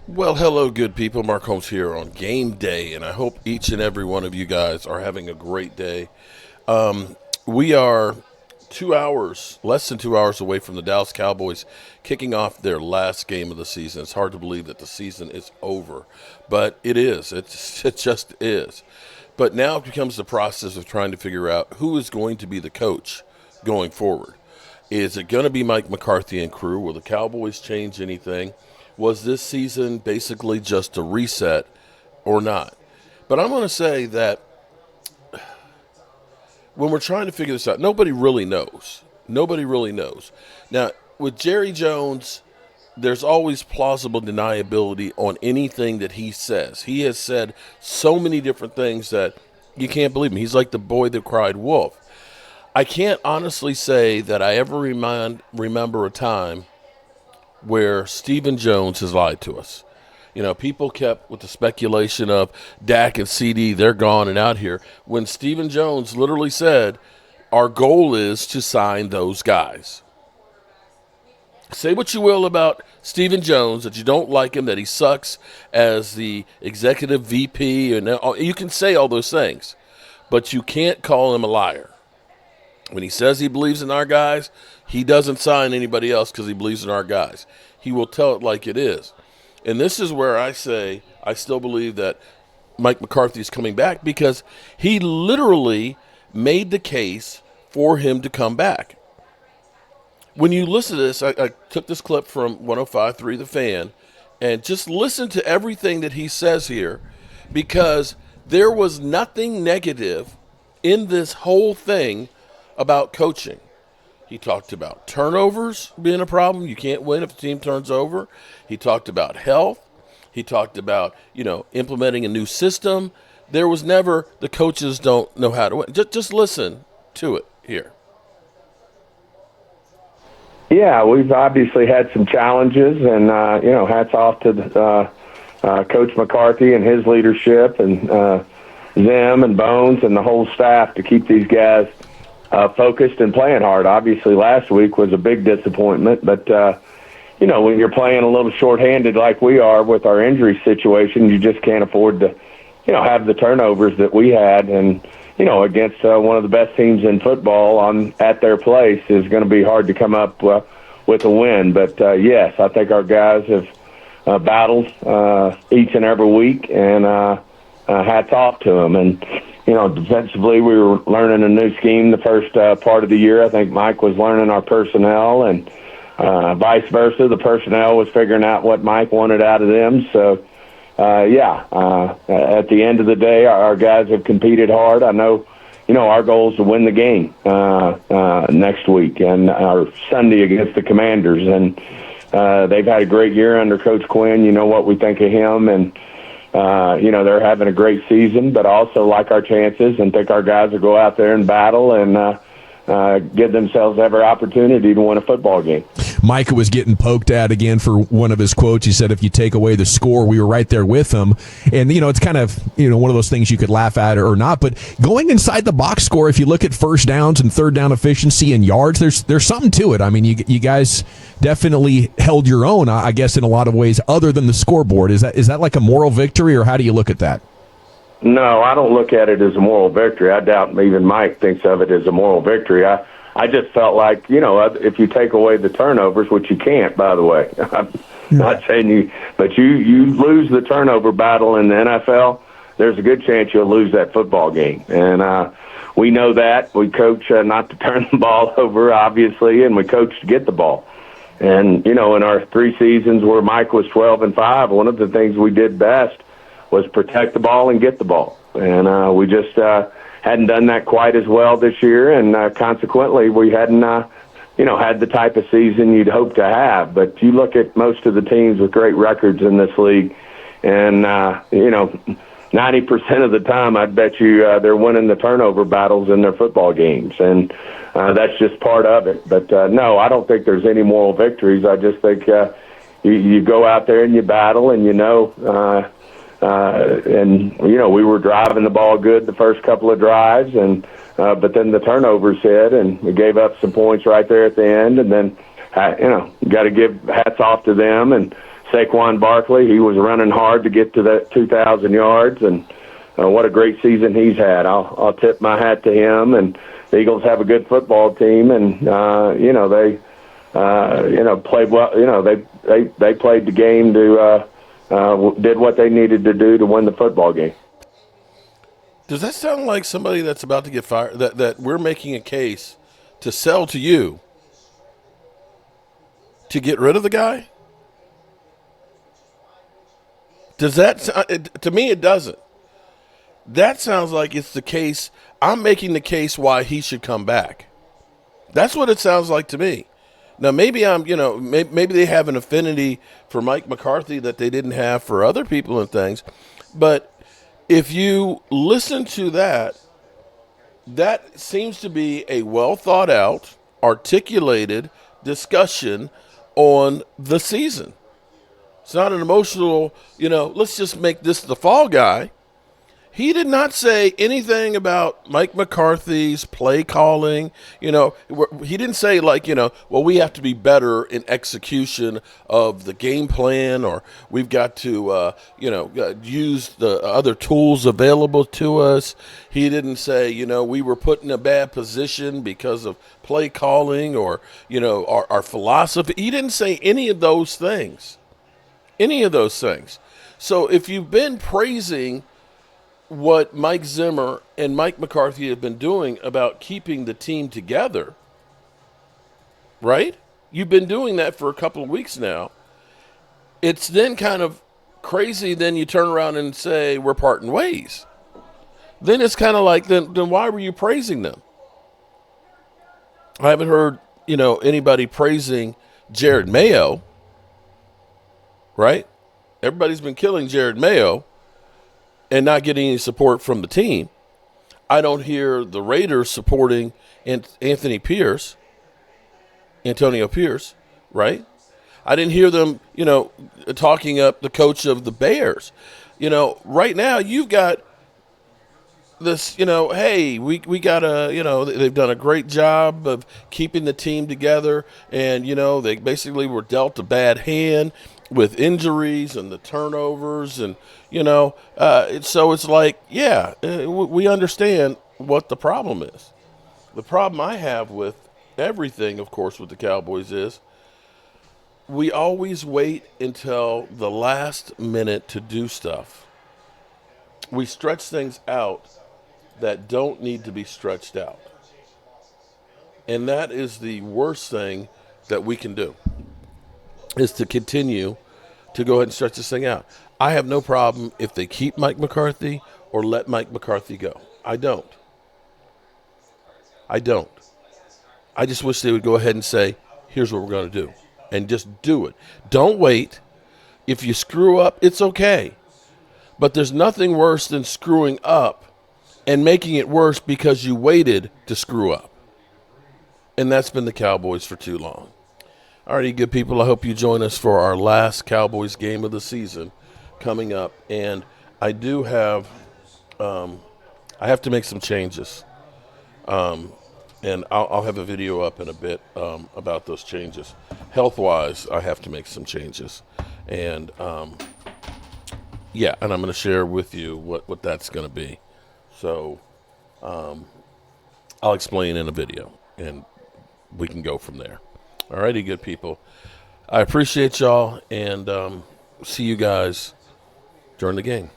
Well, hello, good people. Mark Holmes here on Game Day, and I hope each and every one of you guys are having a great day. We are 2 hours, less than 2 hours away from the Dallas Cowboys kicking off their last game of the season. It's hard to believe that the season is over, but it is. It just is. But now it becomes the process of trying to figure out who is going to be the coach going forward. Is it going to be Mike McCarthy and crew? Will the Cowboys change anything? Was this season basically just a reset or not? But I'm going to say that when we're trying to figure this out, nobody really knows. Nobody really knows. Now, with Jerry Jones, there's always plausible deniability on anything that he says. He has said so many different things that you can't believe him. He's like the boy that cried wolf. I can't honestly say that I ever remember a time where Stephen Jones has lied to us. You know, people kept with the speculation of Dak and CD, they're gone and out here, when Stephen Jones literally said, our goal is to sign those guys. Say what you will about Stephen Jones, that you don't like him, that he sucks as the executive VP, and you can say all those things, but you can't call him a liar. When he says he believes in our guys, he doesn't sign anybody else because he believes in our guys. He will tell it like it is. And this is where I say I still believe that Mike McCarthy is coming back because he literally made the case for him to come back. When you listen to this, I took this clip from 105.3 The Fan, and just listen to everything that he says here, because there was nothing negative in this whole thing about coaching. He talked about turnovers being a problem. You can't win if the team turns over. He talked about health. He talked about, implementing a new system. There was never the coaches don't know how to win. Just listen to it here. Yeah, we've obviously had some challenges, and, hats off to Coach McCarthy and his leadership, and Zim and Bones and the whole staff to keep these guys focused and playing hard. Obviously, last week was a big disappointment, but, when you're playing a little shorthanded like we are with our injury situation, you just can't afford to, have the turnovers that we had. And, against one of the best teams in football at their place is going to be hard to come up with a win. But, yes, I think our guys have battled each and every week, and hats off to them. And, defensively, we were learning a new scheme the first part of the year. I think Mike was learning our personnel, and vice versa. The personnel was figuring out what Mike wanted out of them. So, at the end of the day, our guys have competed hard. I know, our goal is to win the game next week and our Sunday against the Commanders. And they've had a great year under Coach Quinn. You know what we think of him, and they're having a great season, but I also like our chances and think our guys will go out there and battle and give themselves every opportunity to win a football game. Micah was getting poked at again for one of his quotes. He said, if you take away the score, we were right there with them. And, it's kind of, one of those things you could laugh at or not. But going inside the box score, if you look at first downs and third down efficiency and yards, there's something to it. I mean, you guys definitely held your own, I guess, in a lot of ways other than the scoreboard. Is that like a moral victory, or how do you look at that? No, I don't look at it as a moral victory. I doubt even Mike thinks of it as a moral victory. I just felt like, if you take away the turnovers, which you can't, by the way. I'm not saying you, but you lose the turnover battle in the NFL, there's a good chance you'll lose that football game. And we know that. We coach not to turn the ball over, obviously, and we coach to get the ball. And, in our 3 seasons where Mike was 12-5, one of the things we did best was protect the ball and get the ball. And we just hadn't done that quite as well this year, and consequently we hadn't, had the type of season you'd hope to have. But you look at most of the teams with great records in this league, and, 90% of the time I'd bet you they're winning the turnover battles in their football games, and that's just part of it. But, no, I don't think there's any moral victories. I just think you go out there and you battle, and we were driving the ball good the first couple of drives, and but then the turnovers hit, and we gave up some points right there at the end. And then, got to give hats off to them and Saquon Barkley. He was running hard to get to that 2,000 yards, and what a great season he's had. I'll tip my hat to him. And the Eagles have a good football team, and they played well. They played the game to did what they needed to do to win the football game. Does that sound like somebody that's about to get fired? That we're making a case to sell to you to get rid of the guy? Does that to me? It doesn't. That sounds like it's the case. I'm making the case why he should come back. That's what it sounds like to me. Now, maybe maybe they have an affinity for Mike McCarthy that they didn't have for other people and things. But if you listen to that, that seems to be a well thought out, articulated discussion on the season. It's not an emotional, let's just make this the fall guy. He did not say anything about Mike McCarthy's play calling. He didn't say well, we have to be better in execution of the game plan, or we've got to, use the other tools available to us. He didn't say, we were put in a bad position because of play calling or, our philosophy. He didn't say any of those things. So if you've been praising what Mike Zimmer and Mike McCarthy have been doing about keeping the team together, right? You've been doing that for a couple of weeks now. It's then kind of crazy. Then you turn around and say, we're parting ways. Then it's kind of like, then why were you praising them? I haven't heard, anybody praising Jared Mayo, right? Everybody's been killing Jared Mayo and not getting any support from the team. I don't hear the Raiders supporting Antonio Pierce, right? I didn't hear them, talking up the coach of the Bears. Right now you've got this, hey, we got to, they've done a great job of keeping the team together, and, they basically were dealt a bad hand with injuries and the turnovers, and so it's like, we understand what the problem is. The problem I have with everything, of course, with the Cowboys is we always wait until the last minute to do stuff. We stretch things out that don't need to be stretched out, and that is the worst thing that we can do, is to continue to go ahead and stretch this thing out. I have no problem if they keep Mike McCarthy or let Mike McCarthy go. I don't. I just wish they would go ahead and say, here's what we're going to do, and just do it. Don't wait. If you screw up, it's okay. But there's nothing worse than screwing up and making it worse because you waited to screw up. And that's been the Cowboys for too long. All righty, good people, I hope you join us for our last Cowboys game of the season coming up. And I do have I have to make some changes. And I'll have a video up in a bit about those changes. Health-wise, I have to make some changes. And, and I'm going to share with you what that's going to be. So I'll explain in a video, and we can go from there. All righty, good people. I appreciate y'all, and see you guys during the game.